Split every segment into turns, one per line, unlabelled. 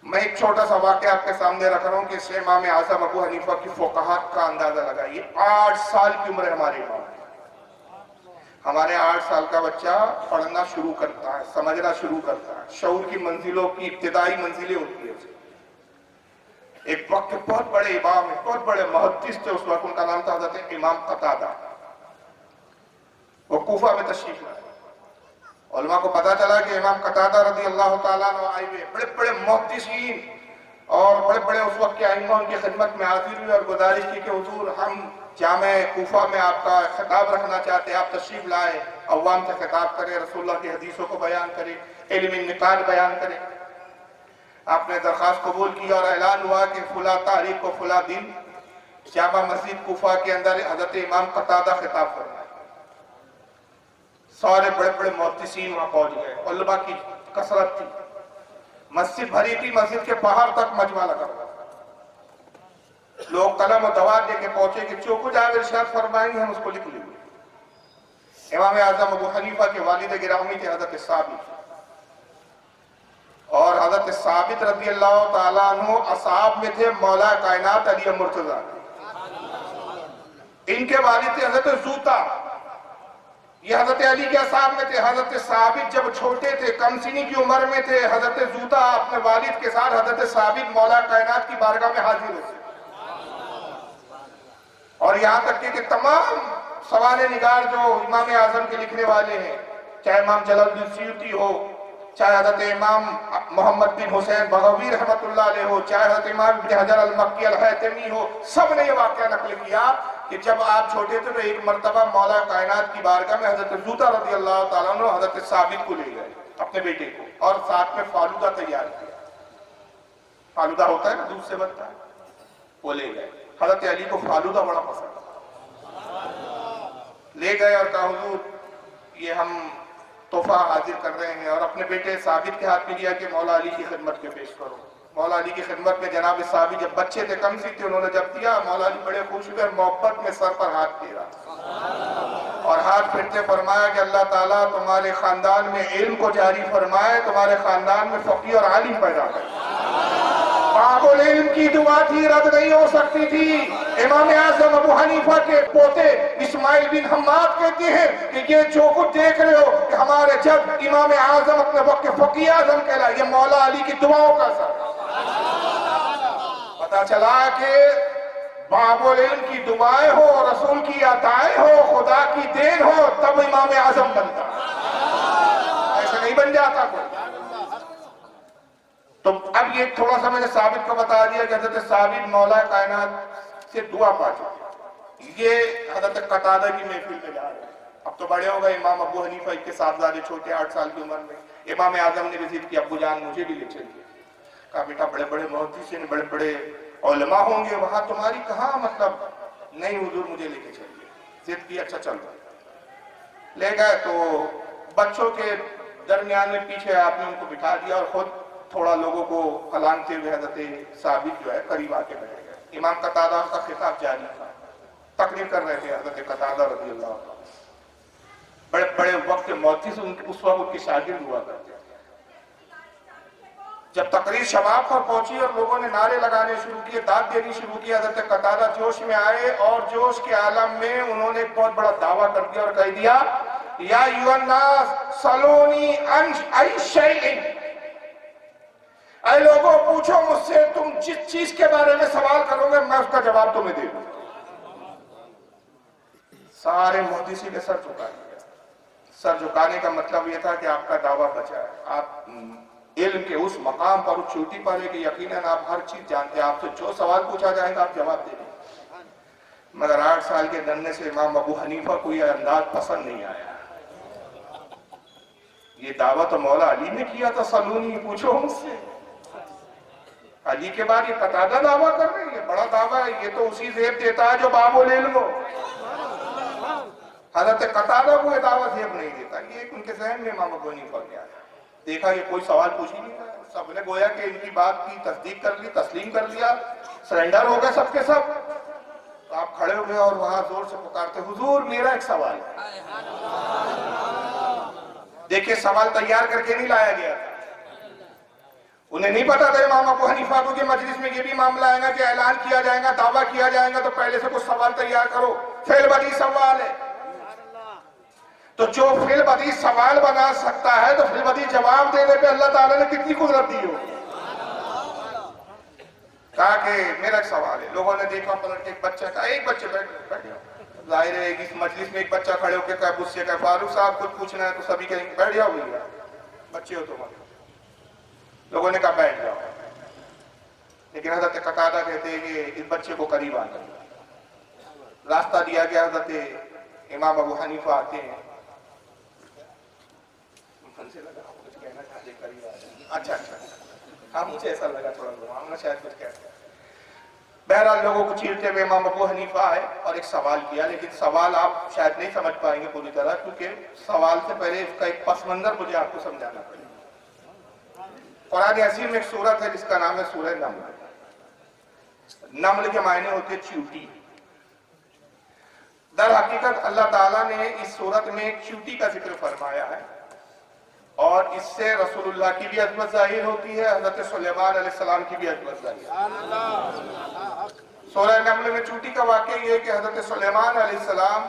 मैं एक छोटा सा वाक़या आपके सामने रख रहा हूँ कि इससे इमाम आज़म अबू हनीफा की फ़ुक़हा का अंदाजा लगाइए। 8 साल की उम्र है हमारे इमाम। हमारे 8 साल का बच्चा पढ़ना शुरू करता है, समझना शुरू करता है, शऊर की मंजिलों की इब्तिदाई मंजिलें होती है। एक वक्त के बहुत बड़े इमाम, बहुत बड़े मुहद्दिस थे उस वक्त, उनका नाम था हज़रत इमाम कतादा। वो कूफा में तशरीफ लाए। उलमा को पता चला कि इमाम कतादा रज़ी अल्लाह ताला अन्हु आए हुए, बड़े बड़े मुहद्दिसीन और बड़े बड़े उस वक्त के आइम्मा उनकी खिदमत में हाजिर हुए और गुजारिश की कि हुजूर हम जामे कूफा में आपका खिताब रखना चाहते हैं, आप तशरीफ लाए, अवाम से खिताब करें, रसूलुल्लाह की हदीसों को बयान करें, इल्म निकाल बयान करें। आपने दरख्वास्त कबूल की और ऐलान हुआ कि फुला तारीख को फुला दिन जामा मस्जिद कूफा के अंदर हज़रत इमाम कतादा खिताब फरमाए। सारे बड़े बड़े मुहद्दिसीन वहां पहुंच गए, उलमा की कसरत थी, मस्जिद भरी थी, मस्जिद के बाहर तक मजमा लगा हुआ। लोग कलम और दवा लेके पहुंचे कि जो कुछ आप इरशाद फरमाएंगे हम उसको लिख लेंगे। इमाम आज़म अबू हनीफा के वालिद गिरामी थे हज़रत साबित, और हज़रत साबित रज़ी अल्लाह ताला अन्हु असहाब में थे मौला कायनात अली मुर्तज़ा। इनके वालिद थे हज़रत जूता, ये हज़रत अली के असहाब में थे। हज़रत साबित जब छोटे थे, कम सिनी की उम्र में थे, हज़रत जूता अपने वालिद के साथ हज़रत साबित मौला कायनात की बारगाह में हाजिर हुए। और यहाँ तक कि तमाम सवाल निगार जो इमाम आज़म के लिखने वाले हैं, चाहे इमाम जलालुद्दीन सयूती हो, चाहे हज़रत इमाम मोहम्मद बिन हुसैन बगवी रहमतुल्लाह अलैह हो, चाहे हज़रत इमाम इब्न हजर अल मक्की अल हैतमी हो, सब ने ये वाक़या नकल किया कि जब आप छोटे थे तो एक मरतबा मौला कायनात की बारगाह में हज़रत जूता रज़ी अल्लाह ताला अन्हु हज़रत साबित को ले गए, अपने बेटे को, और साथ में फालूदा तैयार किया। फालूदा होता है ना, दूध से बनता है, वो ले गए। हज़रत अली को फालूदा बड़ा पसंद, ले गए और कहा हुजूर ये हम तोहफा हाजिर कर रहे हैं, और अपने बेटे साबित के हाथ में दिया कि मौला अली की खिदमत में पेश करो। मौला अली की खिदमत में जनाब साबित जब बच्चे थे, कम सी थे, उन्होंने जब दिया, मौला अली बड़े खुश हुए, मोहब्बत में सर पर हाथ फेरा और हाथ फेरते फरमाया कि अल्लाह ताला तुम्हारे खानदान में इल्म को जारी फरमाए, तुम्हारे खानदान में फकीह और आलिम पैदा करे। बाबुल इल्म की दुआ थी, रद्द नहीं हो सकती थी। इमाम आज़म अबू हनीफा के पोते इस्माइल बिन हम्माद कहते हैं कि ये जो कुछ देख रहे हो कि हमारे जब इमाम आज़म अपने वक्त के फकीह आज़म कहला, ये मौला अली की दुआओं का असर। पता चला कि बाबुल इल्म की दुआएं हो, रसूल की अताएं हो, खुदा की देन हो, तब इमाम आज़म बनता, ऐसे नहीं बन जाता कोई। तो अब ये थोड़ा सा मैंने साबित को बता दिया कि हज़रत साबित मौला कायनात से दुआ पा चुके। ये हज़रत कतादा की महफिल में जा रहे हैं, अब तो बड़े हो गए। इमाम अबू हनीफा के साहबजादे छोटे 8 साल की उम्र में। इमाम आज़म ने विजिट किया, अब्बू जान मुझे भी ले चलिए। कहा बेटा बड़े बड़े मुहद्दिसीन, बड़े बड़े उलमा होंगे वहां, तुम्हारी कहाँ मतलब। नहीं हुजूर मुझे लेके चलिए। जिद की, अच्छा चलो। ले गए तो बच्चों के दरमियान में पीछे आपने उनको बिठा दिया और खुद थोड़ा लोगों को हलानते हुए हज़रत साबित जो है करीब आके बैठ गए। इमाम कतादा का खिताब जारी था, तकरीर कर रहे थे हज़रत कतादा रज़ी अल्लाह ताला। बड़े बड़े वक्त के मुहद्दिस उस वक्त उनके शागिर्द हुआ करते थे। जब तकरीर शबाब पर पहुंची और लोगों ने नारे लगाने शुरू किए, दाद देनी शुरू की, हज़रत कतादा जोश में आए और जोश के आलम में उन्होंने एक बहुत बड़ा दावा कर दिया और कह दिया, या अय्युहन्नास सलूनी अन अय शैइन, ऐ लोगों पूछो मुझसे, तुम जिस चीज के बारे में सवाल करोगे मैं उसका जवाब तुम्हें दे दूंगा। सारे मुहद्दिसीन ने सर झुका दिया। सर झुकाने का मतलब यह था कि आपका दावा बचा है, आप इल्म के उस मकाम पर, उस चोटी पर है कि यकीनन आप हर चीज जानते हैं, आपसे जो सवाल पूछा जाएगा आप जवाब दे देंगे। मगर 8 साल के दन्ने से इमाम अबू हनीफा को यह अंदाज पसंद नहीं आया। ये दावा तो मौला अली ने किया था, सलूनी पूछो मुझसे। अली के बाद ये कतादा दावा कर रहे हैं, बड़ा दावा है। ये तो उसी जेब देता है जो बाबुल इल्म हो। हज़रत कतादा को ये दावा जेब नहीं देता। ये उनके ज़हन में इमाम अबू हनीफा गया, देखा ये कोई सवाल पूछ ही नहीं रहा। सबने गोया कि इनकी बात की तस्दीक कर ली, तस्लीम कर लिया, सरेंडर हो गए सबके सब। तो आप खड़े हो गए और वहां जोर से पुकारते, हुजूर मेरा एक सवाल है। देखिए सवाल तैयार करके नहीं लाया गया था, उन्हें नहीं पता था इमाम अबू हनीफा को कि मजलिस में ये भी मामला आएगा कि ऐलान किया जाएगा, दावा किया जाएगा, तो पहले से कुछ सवाल तैयार करो। फेल बदी सवाल है, तो जो फेल बदी सवाल बना सकता है तो फेल बदी जवाब देने पे अल्लाह ताला ने कितनी कुदरत दी हो। कहा कि मेरा एक सवाल है, लोगों ने देखा पलट के, एक बच्चा का, एक बच्चे बैठ जाहिर है इस मजलिस में एक बच्चा खड़े होकर कहा, मुझसे कहा फारूक साहब कुछ पूछना है, तो सभी कहेंगे बैठ जाओ भैया, बच्चे हो तुम। लोगों ने कहा बैठ जाओ, लेकिन हजरत कतादा कहते हैं कि इस बच्चे को करीब आने रास्ता दिया गया। हजरत इमाम अबू हनीफा आते हैं, कुछ कहना चाहते करीब आ, अच्छा हाँ मुझे ऐसा लगा थोड़ा शायद कुछ कहते। बहरहाल लोगों को चीरते हुए इमाम अबू हनीफा आए और एक सवाल किया, लेकिन सवाल आप शायद नहीं समझ पाएंगे पूरी तरह, क्योंकि सवाल से पहले इसका एक पस मंजर मुझे आपको समझाना पड़ेगा। कुरान हकीम में एक सूरत है जिसका नाम है सूरह नम्ल। नम्ल के मायने होते चींटी। दर हकीकत अल्लाह ताला ने इस सूरत में एक चींटी का जिक्र फरमाया है और इससे रसूलुल्लाह की भी अज़मत जाहिर होती है, हज़रत सुलेमान अलैहिस्सलाम की भी अज़मत जाहिर है। सूरह नम्ल में चींटी का वाक़या ये है कि हज़रत सुलेमान अलैहिस्सलाम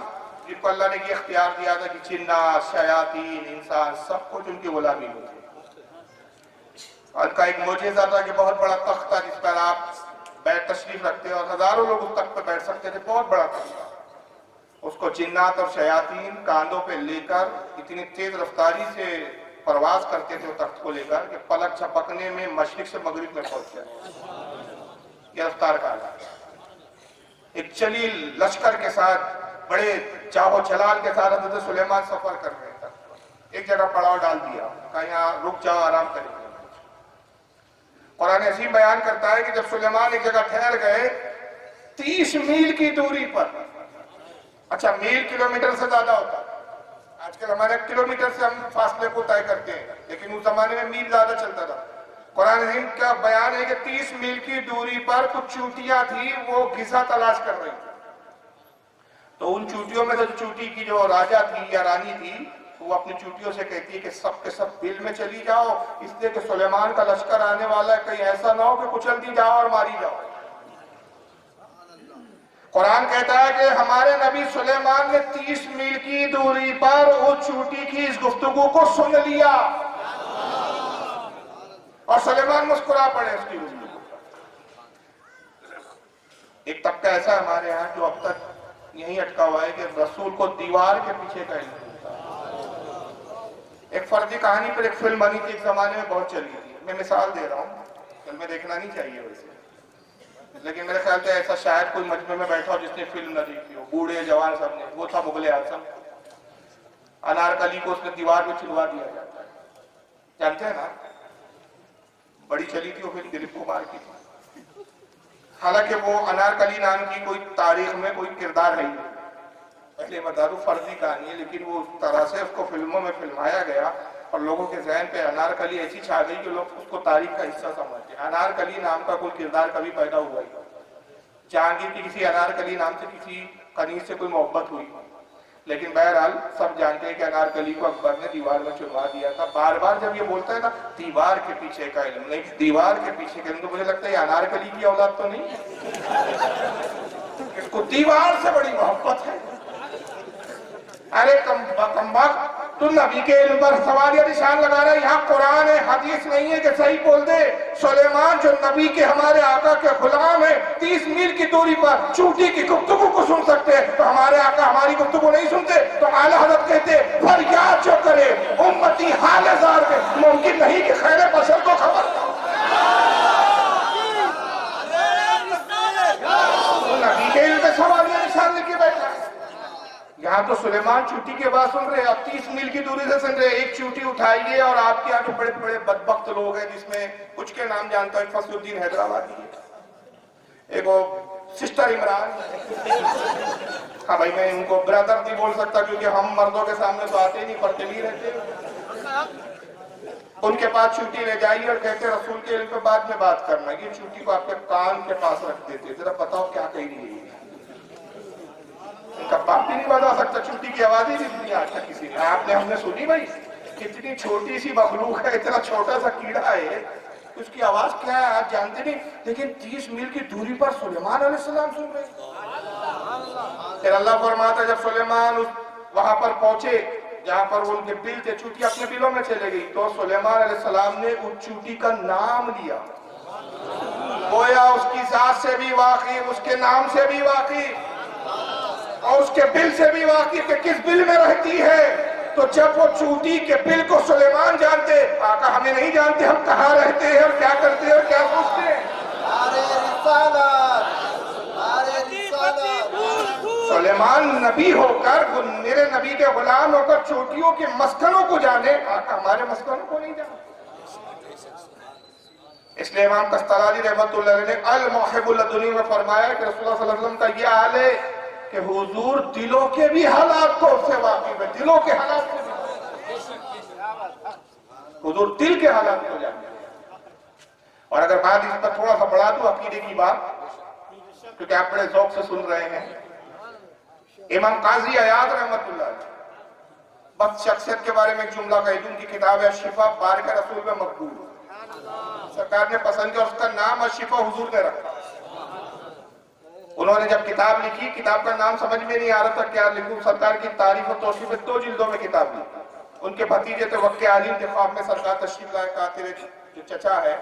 जिनको अल्लाह ने ये इख्तियार दिया था कि जिन्नात, शयातीन, इंसान सब कुछ उनकी गुलामी में थे। उनका एक मोजेज़ा था कि बहुत बड़ा तख्त था जिस पर आप बैठ तशरीफ रखते और हजारों लोग उस तख्त पर बैठ सकते थे, बहुत बड़ा तख्त। उसको जिन्नात और शयातीन कांधों पे लेकर इतनी तेज रफ्तारी से परवाज करते थे तख्त को लेकर कि पलक झपकने में मशरिक से मगरिब में पहुंच जाए। ये रफ्तार का एक जलील लश्कर के साथ, बड़े चाहो जलाल के साथ हज़रत सुलेमान सफर कर रहे थे। एक जगह पड़ाव डाल दिया, कहा यहाँ रुक जाओ, आराम करेंगे। कुरान अज़ीम बयान करता है कि जब सुलेमान एक जगह ठहर गए 30 मील की दूरी पर, अच्छा मील किलोमीटर से ज्यादा होता है, आजकल हमारे किलोमीटर से हम फासले को तय करते हैं, लेकिन उस जमाने में मील ज्यादा चलता था। कुरान अज़ीम का बयान है कि 30 मील की दूरी पर कुछ चूंटियां थी, वो गिज़ा तलाश कर रही थी। तो उन चूंटियों में से चूंटी की जो राजा थी या रानी थी, वो अपनी चूंटियों से कहती है कि सब के सब बिल में चली जाओ, इसलिए कि सुलेमान का लश्कर आने वाला है, कहीं ऐसा ना हो कि कुचल दी जाओ और मारी जाओ। कुरान कहता है कि हमारे नबी सुलेमान ने 30 मील की दूरी पर उस चूंटी की इस गुफ्तगू को सुन लिया और सुलेमान मुस्कुरा पड़े उसकी गुफ्तगू। एक तबका ऐसा है हमारे यहाँ जो अब तक यही अटका हुआ है कि रसूल को दीवार के पीछे का इल्म था। एक फर्जी कहानी पर एक फिल्म बनी थी, एक जमाने में बहुत चली थी। मैं मिसाल दे रहा हूँ, फिल्में देखना नहीं चाहिए वैसे, लेकिन मेरे ख्याल से ऐसा शायद कोई मजमे में बैठा हो जिसने फिल्म न देखी हो, बूढ़े जवान सब ने। वो था मुगले आजम। अनारकली को उसने दीवार में चुनवा दिया जाता है, जानते हैं ना, बड़ी चली थी वो फिल्म, दिलीप कुमार की थी। हालांकि वो अनारकली नाम की कोई तारीख में कोई किरदार है ही नहीं, पहले बता दूं फर्जी कहानी है, लेकिन वो उस तरह से उसको फिल्मों में फिल्माया गया और लोगों के जहन पे अनारकली ऐसी छा गई कि लोग उसको तारीख का हिस्सा समझते हैं। अनारकली नाम का कोई किरदार कभी पैदा हुआ ही, जहांगीर की किसी अनारकली नाम से किसी कनीज से कोई मोहब्बत हुई, लेकिन बहरहाल सब जानते हैं कि अनारकली को अकबर ने दीवार में चुनवा दिया था। बार बार जब ये बोलता है ना दीवार के पीछे का इल्म, नहीं दीवार के पीछे का इल्म, तो मुझे लगता है ये अनारकली की औलाद तो नहीं, इसको दीवार से बड़ी मोहब्बत है। अरे कमबख्त, तुम नबी के इल्म पर सवाल या निशान लगा रहे, यहाँ कुरान है, हदीस नहीं है कि सही बोल दे। सुलेमान जो नबी के हमारे आका के गुलाम है, 30 मील की दूरी पर चूंटी की गुफ्तगू को सुन सकते हैं, तो हमारे आका हमारी गुफ्तगू नहीं सुनते? तो आला हज़रत कहते फरियाद जो करे उम्मती हाल ज़ार के, मुमकिन नहीं कि खैर बशर को खबर हो। नबी के इल्म पे सवाल या निशान लेके बैठा है। यहाँ तो सुलेमान चूंटी की आवाज सुन रहे हैं, अब 30 मील की दूरी से सुन रहे हैं। एक चूंटी उठाइए और आपके आगे बड़े बड़े बदबख्त लोग हैं, जिसमें कुछ के नाम जानता है, फसलुद्दीन हैदराबादी है, एक वो सिस्टर इमरान। हाँ भाई, मैं उनको ब्रदर नहीं बोल सकता क्योंकि हम मर्दों के सामने तो आते ही नहीं, पढ़ते नहीं रहते। उनके पास चूंटी ले जाइए और कहते रसूल के इल्म पे बाद में बात करना, ये चूंटी को आपके कान के पास रख देते, जरा बताओ क्या कही रही है। इनका बाप भी नहीं बता सकता, चूंटी की आवाज ही नहीं सुनी आज तक किसी ने। आपने हमने सुनी भाई, कितनी छोटी सी मखलूक है, इतना छोटा सा कीड़ा है, उसकी आवाज क्या है आप जानते नहीं, लेकिन 30 मील की दूरी पर सुलेमान अलैहिस्सलाम सुन रहे। फिर अल्लाह फरमाता जब सुलेमान वहां पर पहुंचे जहां पर वो उनके बिल थे, चूंकि अपने बिलों में चले गई, तो सुलेमान अलैहिस्सलाम ने उस चूटी का नाम लिया, गोया उसकी जात से भी वाकिफ, उसके नाम से भी वाकिफ और उसके बिल से भी वाकिफ कि किस बिल में रहती है। तो जब वो चूटी के बिल को सुलेमान जानते, आका हमें नहीं जानते हम कहाँ रहते हैं और क्या करते हैं और क्या सोचते हैं। सुलेमान नबी होकर, मेरे नबी के गुलाम होकर चोटियों के मस्कनों को जाने, आका हमारे मस्कनों को नहीं जाने। इसलिए इमाम कस्तलानी रहमतुल्लाह अलैह ने अल मुहिब्बुल लदुनी में फरमाया कि रसूलुल्लाह सल्लल्लाहु अलैहि वसल्लम का यह हाल है कि हुजूर दिलों के भी हालात को से वाकिफ है, दिलों के हालात से हुजूर दिल के हालात को जानते हैं। और अगर बात इस पर थोड़ा सा बढ़ा दूं अकीदे की बात, क्योंकि आप बड़े ज़ौक़ से सुन रहे हैं, इमाम काजी अयाद रहमतुल्लाह बस शख्सियत के बारे में एक जुमला कह दूं, उनकी किताब है शिफा बारिक रसूल में मकबूल, सरकार ने पसंद किया, उसका नाम अशिफा हुजूर ने रखा। उन्होंने जब किताब लिखी, किताब का नाम समझ में नहीं आ रहा था क्या लिखूं, सरकार की तारीफ और तौसीफ 2 जिल्दों में किताब लिखी। उनके भतीजे थे वक्त आलिम थे, ख्वाब में सरकार तशरीफ लाए, कहा तेरे जो चचा है,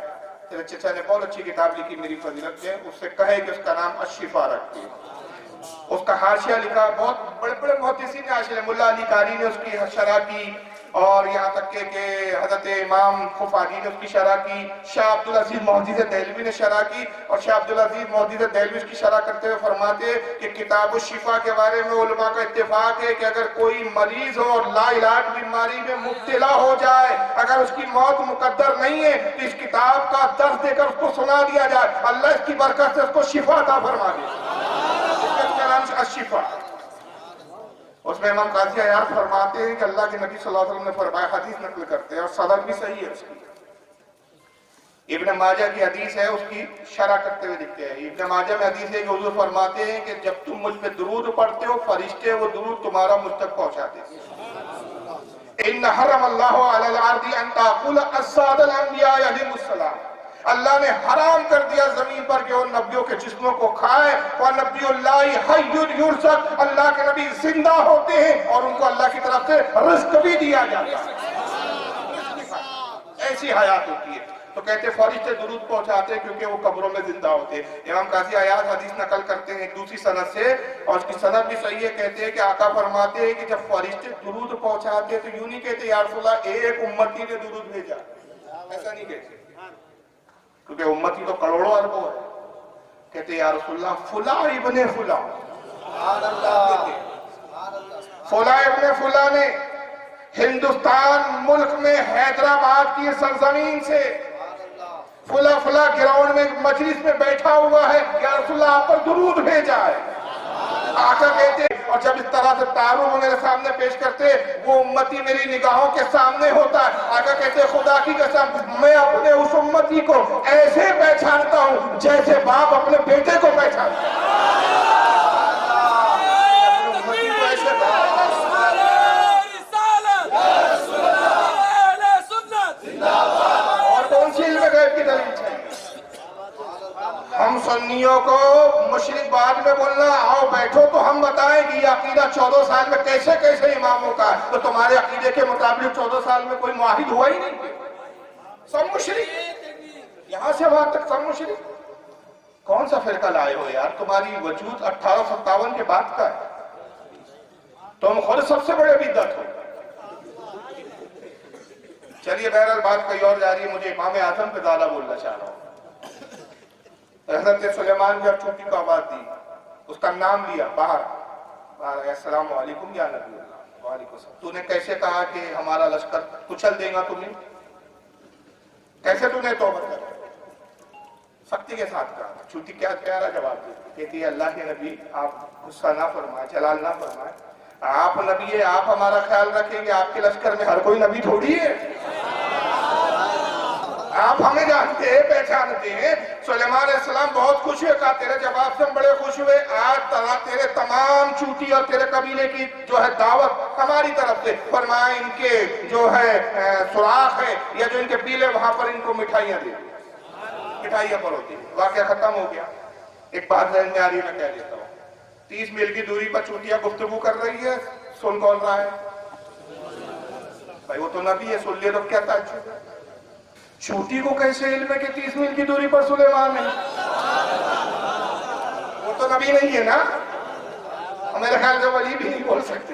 तेरे चचा ने बहुत अच्छी किताब लिखी मेरी फजीलत में, उससे कहे कि उसका नाम अशिफा रखते। उसका हाशिया लिखा, बहुत बड़े बड़े मुहद्दिसीन हाशिया, मुल्ला अली कारी ने उसकी शरह की, और यहाँ तक के हजरत इमाम खुफानी ने उसकी शरह की, शाह अब्दुल अजीज मोहद्दिस देहलवी ने शरह की, और शाह अब्दुल अजीज मोहद्दिस देहलवी उसकी शरह करते हुए फरमाते कि किताब शिफा के बारे में उलमा का इत्तेफाक है कि अगर कोई मरीज हो और लाइलाज बीमारी में मुब्तला हो जाए, अगर उसकी मौत मुकद्दर नहीं है, तो इस किताब का दर्स देकर उसको सुना दिया जाए, अल्लाह इसकी बरकत से उसको शिफा अता फरमा दे। इसका नाम अशिफा। उसमें इमाम काजी अयाद फरमाते हैं कि अल्लाह के नबी सल्लल्लाहु अलैहि वसल्लम ने फरमाया, हदीस नकल करते हैं और सनद भी सही है उसकी। इब्न माजा की हदीस है, उसकी शरह करते हुए लिखते हैं, इब्न माजा में हदीस है कि हुजूर फरमाते हैं कि जब तुम मुझ पे दुरूद पढ़ते हो, फरिश्ते वो दुरूद तुम्हारा मुझ तक पहुंचाते हैं। इन्न हरमल्लाहु अलल अर्दी अन ताकुल अस्सादल अंबिया अलैहिमुस्सलाम, अल्लाह ने हराम कर दिया जमीन पर कि वो नबियों के जिस्मों को खाए, और नबियुल्लाहि हय्युन युरज़क़, अल्लाह के नबी जिंदा होते हैं और उनको अल्लाह की तरफ से रिज़्क़ भी दिया जाता है, ऐसी हयात होती है। तो कहते फरिश्ते दुरूद पहुंचाते हैं क्योंकि वो कब्रों में जिंदा होते हैं। इमाम काजी अयाद हदीस नकल करते हैं एक दूसरी सनद से, और उसकी सनद भी सही है, कहते हैं कि आका फरमाते हैं कि जब फरिश्ते दुरूद पहुंचाते तो यूं नहीं कहते या रसूल अल्लाह एक उम्मती ने दुरूद भेजा, ऐसा नहीं कहते, क्योंकि उम्मती तो करोड़ों अरबों है। कहते या रसूलल्लाह फुला इब्ने फुला, फुला इब्ने फुला ने हिंदुस्तान मुल्क में हैदराबाद की सरजमीन से फुला फुला ग्राउंड में मजलिस में बैठा हुआ है, या रसूलल्लाह आप पर दुरूद भेजा है। आका कहते, और जब इस तरह से तारुफ मेरे सामने पेश करते, वो उम्मती मेरी निगाहों के सामने होता है। आका कहते खुदा की कसम मैं अपने उस उम्मती को ऐसे पहचानता हूँ जैसे बाप अपने बेटे को पहचानता है। और कौन सी इल्म गैब की दलील है? हम सुन्नियों को मुशरिक बाद में बोलना, आओ बैठो तो हम बताएं कि ये अकीदा 14 साल में कैसे कैसे इमामों का है। तो तुम्हारे अकीदे के मुताबिक 14 साल में कोई मुआहिद हुआ ही नहीं, सब मुशरिक, यहां से वहां तक सब मुशरिक। कौन सा फिरका लाए हो यार, तुम्हारी वजूद 1857 के बाद का है, तुम खुद सबसे बड़े बिदअत हो। चलिए बहरहाल बात कहीं और जा रही है, मुझे इमाम आजम पे ज्यादा बोलना चाह रहा हूँ। हज़रत सुलेमान जब चूटी को आवाज दी, उसका नाम लिया, बाहर अस्सलाम वालेकुम या नबी अल्लाह, वालेकुम सलाम। तूने कैसे कहा कि हमारा लश्कर कुचल देगा तुम्हें, कैसे तूने तौबा कर, सख्ती के साथ कहा। चूटी क्या प्यारा जवाब देती, कहती है अल्लाह के नबी आप गुस्सा ना फरमाए, जलाल ना फरमाए, आप नबी है, आप हमारा ख्याल रखेंगे, आपके लश्कर में हर कोई नबी थोड़ी है, आप हमें जानते हैं पहचानते हैं। सुलेमान अलैहिस्सलाम बहुत खुश हुए, कहा तेरे जवाब से हम बड़े खुश हुए, आज तेरे तमाम चूटी और तेरे कबीले की जो है दावत हमारी तरफ से, फरमाया इनके जो है सुराख है या जो इनके पीले वहां पर इनको मिठाइयां दे। मिठाइयाँ परोसी, वाकया खत्म हो गया। एक बात जहन में आ रही है, मैं कह देता हूँ, 30 मील की दूरी पर चूतिया गुफ्तगू कर रही है, सुन कौन रहा है? भाई वो तो नबी है, सुन ले तो क्या ताज्जुब है? चूती को कैसे इल्म है कि 30 मील की दूरी पर सुलेमान है? वो तो नबी नहीं है ना, मेरे ख्याल से वली भी नहीं बोल सकते।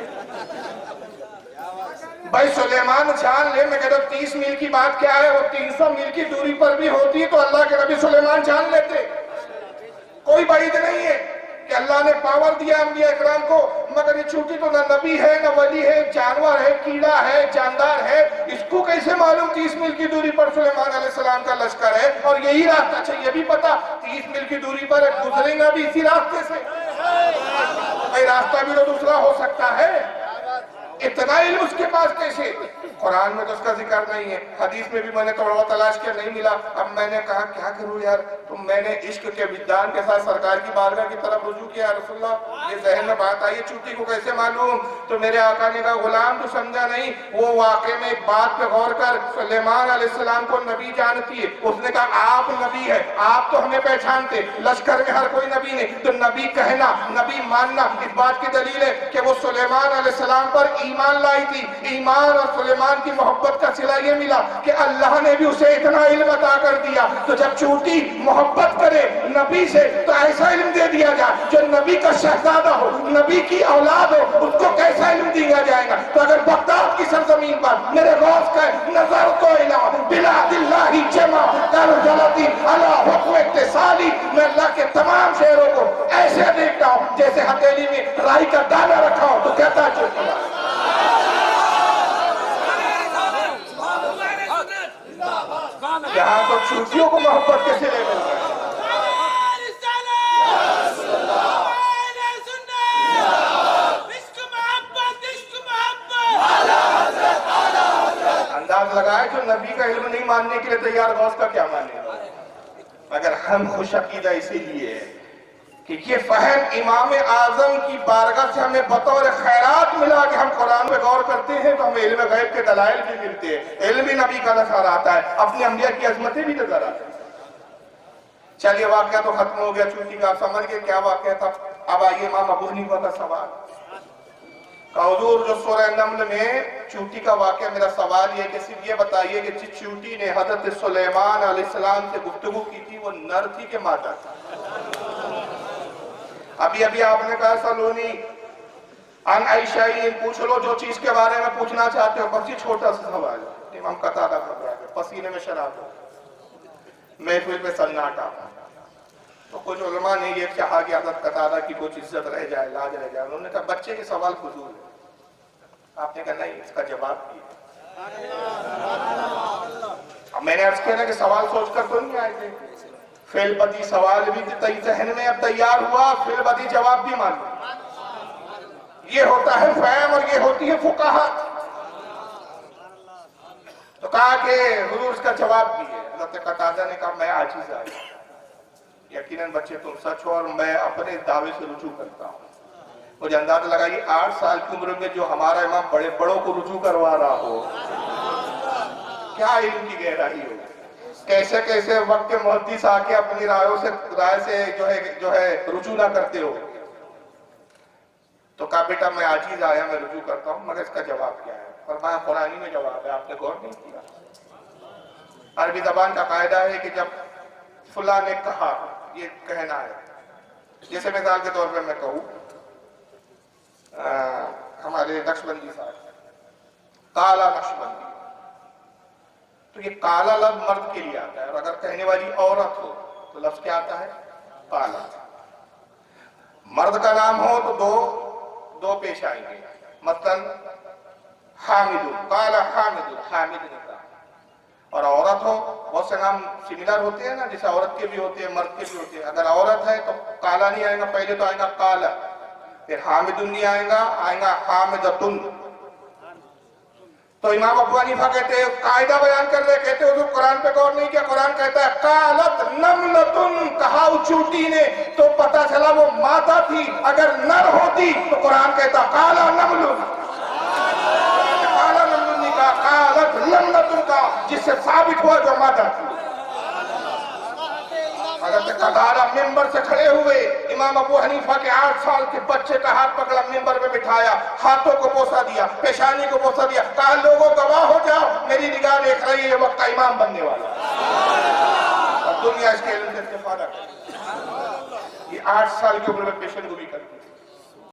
भाई सुलेमान जान ले, मैं कहता हूं 30 मील की बात क्या है, वो 300 मील की दूरी पर भी होती तो अल्लाह के नबी सुलेमान जान लेते। कोई बात नहीं है कि अल्लाह ने पावर दिया अंबिया इकराम को, मगर ये चूंकि तो ना नबी है ना वली है, जानवर है, कीड़ा है, जानदार है, इसको कैसे मालूम 30 मील की दूरी पर सुलेमान अलैहिस्सलाम का लश्कर है और यही रास्ता? अच्छा ये भी पता 30 मील की दूरी पर गुजरेगा भी इसी रास्ते से, भाई रास्ता भी तो दूसरा हो सकता है। इतना इल्म उसके पास कैसे? कुरान में तो उसका जिक्र नहीं है, हदीस में भी मैंने थोड़ा तलाश किया, नहीं मिला। अब मैंने कहा क्या करूं यार, तो मैंने इश्क के विद्वान के साथ सरकार की बारगाह की तरफ रुजू किया, रसूलुल्लाह ये जहन में बात आई, चूंकि को कैसे मालूम? तो मेरे आका ने कहा गुलाम तो समझा नहीं, वो वाकई में एक बात पे गौर कर, सुलेमान अलैहिस्सलाम को नबी जानती है, उसने कहा आप नबी है, आप तो हमें पहचानते, लश्कर में हर कोई नबी नहीं, तो नबी कहना, नबी मानना, इस बात की दलील है कि वो सुलेमान अलैहिस्सलाम पर ईमान लाई थी। ईमान और सुलेमान की मोहब्बत का सिला ये मिला कि अल्लाह ने भी उसे इतना इल्म अता कर दिया, तो जब चूंटी मोहब्बत करे नबी से तो ऐसा इल्म दे दिया जाए जो नबी का शहजादा हो, नबी की औलाद हो, उसको कैसा इल्म दिया जाएगा? तो अगर बगदाद की सरजमीन पर मेरे गौस का नजर को इला बिलादिल्लाहि जमा कर जलती अला हुक्म इत्तिसाली, मैं अल्लाह के तमाम शेरों को ऐसे देखता हूं जैसे हथेली में राई का दाना रखा हो, तो कहता है यहाँ तो चूतियों को मोहब्बत कैसे ले मिल रहा है? अंदाज लगाए जो नबी का इल्म नहीं मानने के लिए तैयार, गौस का क्या मानेगा? मगर हम खुश अकीदा इसीलिए कि ये फहम इमाम आजम की बारगाह से हमें बतौर खैरात मिला कि हम कुरान पे गौर करते हैं तो हमें इल्म गैब के दलाइल भी मिलते हैं, इल्म भी नबी का नजर आता है, अपनी अंबिया की अजमतें भी नजर आती है। चलिए वाकया तो खत्म हो गया चूंकि का, आप समझ गए क्या वाकया था। अब आइए इमाम अबू हनीफा का सवाल। हुजूर जो सूरह नम्ल में चूंटी का वाकया, मेरा सवाल ये कि सिर्फ ये बताइए कि जिस चूंटी ने हजरत सुलेमान अलैहिस्सलाम से गुफ्तगू की थी वो नर थी कि मादा थी? अभी अभी आपने कहा सलोनी अन आयशा, पूछ लो जो चीज के बारे में पूछना चाहते हो, बस ये छोटा सा सवाल। इमाम कतादा घबरा गए, पसीने में शराब हो, महफिल में सन्नाटा, तो कुछ उलमा ने ये चाहा कि हज़रत कतादा की कुछ इज्जत रह जाए, लाज रह जाए। उन्होंने कहा बच्चे के सवाल फजूल है। आपने कहा नहीं, इसका जवाब दिया। अब मैंने अर्ज किया ना कि सवाल सोचकर तो नहीं आए थे, फेलबदी सवाल भी जहन में अब तैयार हुआ, फेलबदी जवाब भी मान। ये होता है फहम और ये होती है फुकाहत। तो कहा कि हुजूर उसका जवाब भी है। हज़रत कतादा ने कहा मैं आजिज़ आया, यकीनन बच्चे तुम सच हो और मैं अपने दावे से रुजू करता हूँ। मुझे अंदाजा लगाइए 8 साल की उम्र में जो हमारा इमाम बड़े बड़ों को रुजू करवा रहा हो, क्या इल्म की गहराई हो, कैसे कैसे वक्त के मुहद्दिस आके अपनी राय से जो है रुजू ना करते हो। तो कहा बेटा मैं आजीज आया, मैं रुजू करता हूँ, मगर इसका जवाब क्या है? फरमाया कुरानी में जवाब है, आपने गौर नहीं किया। अरबी जबान का कायदा है कि जब फुला ने कहा, ये कहना है, जैसे मिसाल के तौर पे मैं कहूँ हमारे नक्शबंदी साहब काला नक्शबंदी, तो ये काला लफ्ज मर्द के लिए आता है, और अगर कहने वाली औरत हो तो लफ्ज क्या आता है? काला। मर्द का नाम हो तो दो पेश आएंगे, मसलन हामिदुल, काला हामिदुल, हामिद ने कहा। और औरत हो, बहुत से नाम सिमिलर होते हैं ना, जैसे औरत के भी होते हैं, मर्द के भी होते हैं। अगर औरत है तो काला नहीं आएगा, पहले तो आएगा काला, फिर हामिदुन नहीं आएगा, आएगा हामिदतुन। तो इमाम अबू हनीफा कहते हैं, कायदा बयान कर रहे, कहते हो तो कुरान पे गौर नहीं किया। कुरान कहता है कालत नमलतुन, कहा चूटी ने, तो पता चला वो मादा थी। अगर नर होती तो कुरान कहता काला नमलुन, काला नमलुन नहीं कहा, कालत नमलतुन का, जिससे साबित हुआ जो मादा थी। कतादा मिंबर से खड़े हुए, इमाम अबू हनीफा के 8 साल के बच्चे का हाथ पकड़ा, मिंबर में बिठाया, हाथों को बोसा दिया, पेशानी को बोसा दिया, कहा लोगों गवाह हो जाओ, मेरी निगाह देख रही है, ये वक्त का इमाम बनने वाला। और दुनिया इसके इल्म से इस्तेफादा कर। ये 8 साल की उम्र में पेशन गोई करती थी।